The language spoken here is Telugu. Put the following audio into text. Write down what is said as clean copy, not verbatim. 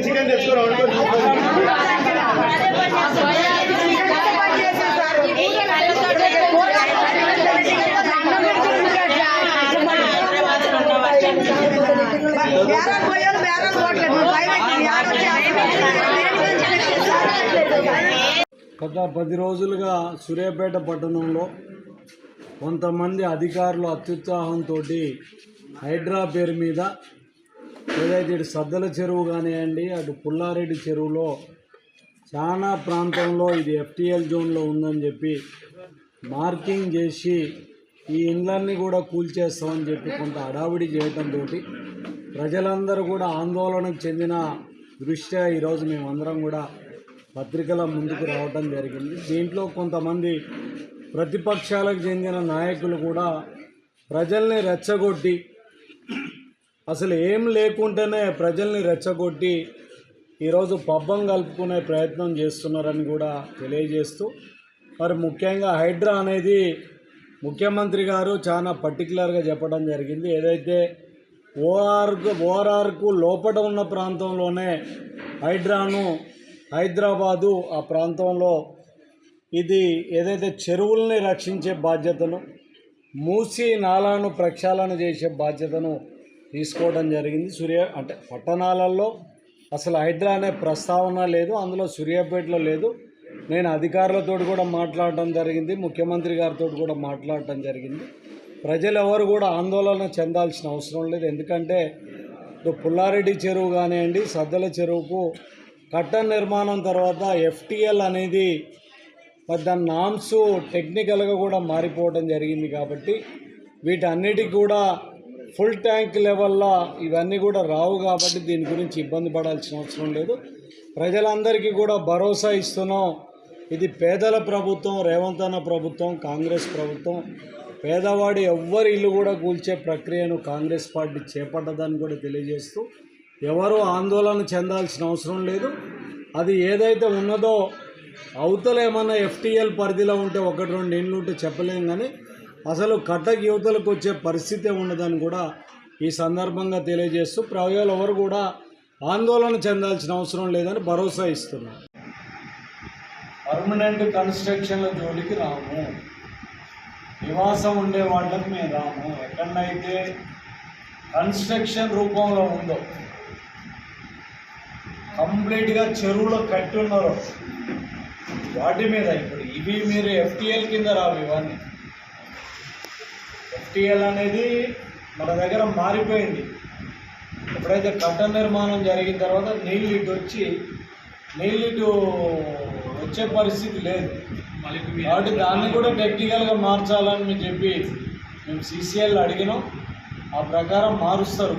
చికెన్ తెచ్చుకోవాలి గత 10 రోజులుగా సూర్యాపేట పట్టణంలో కొంతమంది అధికారులు అత్యుత్సాహంతో హైడ్రా పేరు మీద ఏదైతే ఇటు సద్దల చెరువు కానివ్వండి అటు పుల్లారెడ్డి చెరువులో చాలా ప్రాంతంలో ఇది FTL జోన్లో ఉందని చెప్పి మార్కింగ్ చేసి ఈ ఇండ్లన్నీ కూడా కూల్చేస్తామని చెప్పి కొంత హడావిడి చేయడంతో ప్రజలందరూ కూడా ఆందోళనకు చెందిన దృష్ట్యా ఈరోజు మేమందరం కూడా పత్రికల ముందుకు రావడం జరిగింది. దీంట్లో కొంతమంది ప్రతిపక్షాలకు చెందిన నాయకులు కూడా ప్రజల్ని రెచ్చగొట్టి అసలు ఏం లేకుంటేనే ప్రజల్ని రెచ్చగొట్టి ఈరోజు పబ్బం కలుపుకునే ప్రయత్నం చేస్తున్నారని కూడా తెలియజేస్తూ మరి ముఖ్యంగా హైడ్రా అనేది ముఖ్యమంత్రి గారు చాలా పర్టికులర్గా చెప్పడం జరిగింది. ఏదైతే ఓఆర్ఆర్కు లోపల ఉన్న ప్రాంతంలోనే హైడ్రాను హైదరాబాదు ఆ ప్రాంతంలో ఇది ఏదైతే చెరువుల్ని రక్షించే బాధ్యతను మూసి నాలాను ప్రక్షాళన చేసే బాధ్యతను తీసుకోవడం జరిగింది. అంటే పట్టణాలలో అసలు హైడ్రా అనే ప్రస్తావన లేదు, అందులో సూర్యాపేటలో లేదు. నేను అధికారులతో కూడా మాట్లాడటం జరిగింది, ముఖ్యమంత్రి గారితో కూడా మాట్లాడటం జరిగింది. ప్రజలు ఎవరు కూడా ఆందోళన చెందాల్సిన అవసరం లేదు. ఎందుకంటే పుల్లారెడ్డి చెరువు కానివ్వండి, సద్దల చెరువుకు కట్టన్ నిర్మాణం తర్వాత FTL అనేది దాని నామ్స్ టెక్నికల్గా కూడా మారిపోవడం జరిగింది. కాబట్టి వీటన్నిటికి కూడా ఫుల్ ట్యాంక్ లెవెల్లో ఇవన్నీ కూడా రావు. కాబట్టి దీని గురించి ఇబ్బంది పడాల్సిన అవసరం లేదు. ప్రజలందరికీ కూడా భరోసా ఇస్తున్నాం. ఇది పేదల ప్రభుత్వం, రేవంత్ అన్న ప్రభుత్వం, కాంగ్రెస్ ప్రభుత్వం. పేదవాడి ఎవ్వరి ఇల్లు కూడా కూల్చే ప్రక్రియను కాంగ్రెస్ పార్టీ చేపట్టదని కూడా తెలియజేస్తూ ఎవరు ఆందోళన చెందాల్సిన అవసరం లేదు. అది ఏదైతే ఉన్నదో అవతల ఏమన్నా FTL పరిధిలో ఉంటే 1-2 ఇండ్లు ఉంటే చెప్పలేం, కానీ అసలు కట్టకి యువతలకు వచ్చే పరిస్థితే ఉండదని కూడా ఈ సందర్భంగా తెలియజేస్తూ ప్రజలు ఎవరు కూడా ఆందోళన చెందాల్సిన అవసరం లేదని భరోసా ఇస్తున్నాం. పర్మనెంట్ కన్స్ట్రక్షన్ల జోలికి రాము, నివాసం ఉండే వాళ్ళకి మేము రాము. ఎక్కడైతే కన్స్ట్రక్షన్ రూపంలో ఉందో కంప్లీట్గా చెరువులో కట్టి ఉన్నారో వాటి మీద ఇప్పుడు ఇవి మీరు FTL కింద రావు. ఇవన్నీ FTL అనేది మన దగ్గర మారిపోయింది. ఎప్పుడైతే కట్ట నిర్మాణం జరిగిన తర్వాత నీళ్ళు ఇటు వచ్చే పరిస్థితి లేదు. కాబట్టి దాన్ని కూడా టెక్నికల్గా మార్చాలని చెప్పి మేము CCL అడిగినాం. ఆ ప్రకారం మారుస్తారు.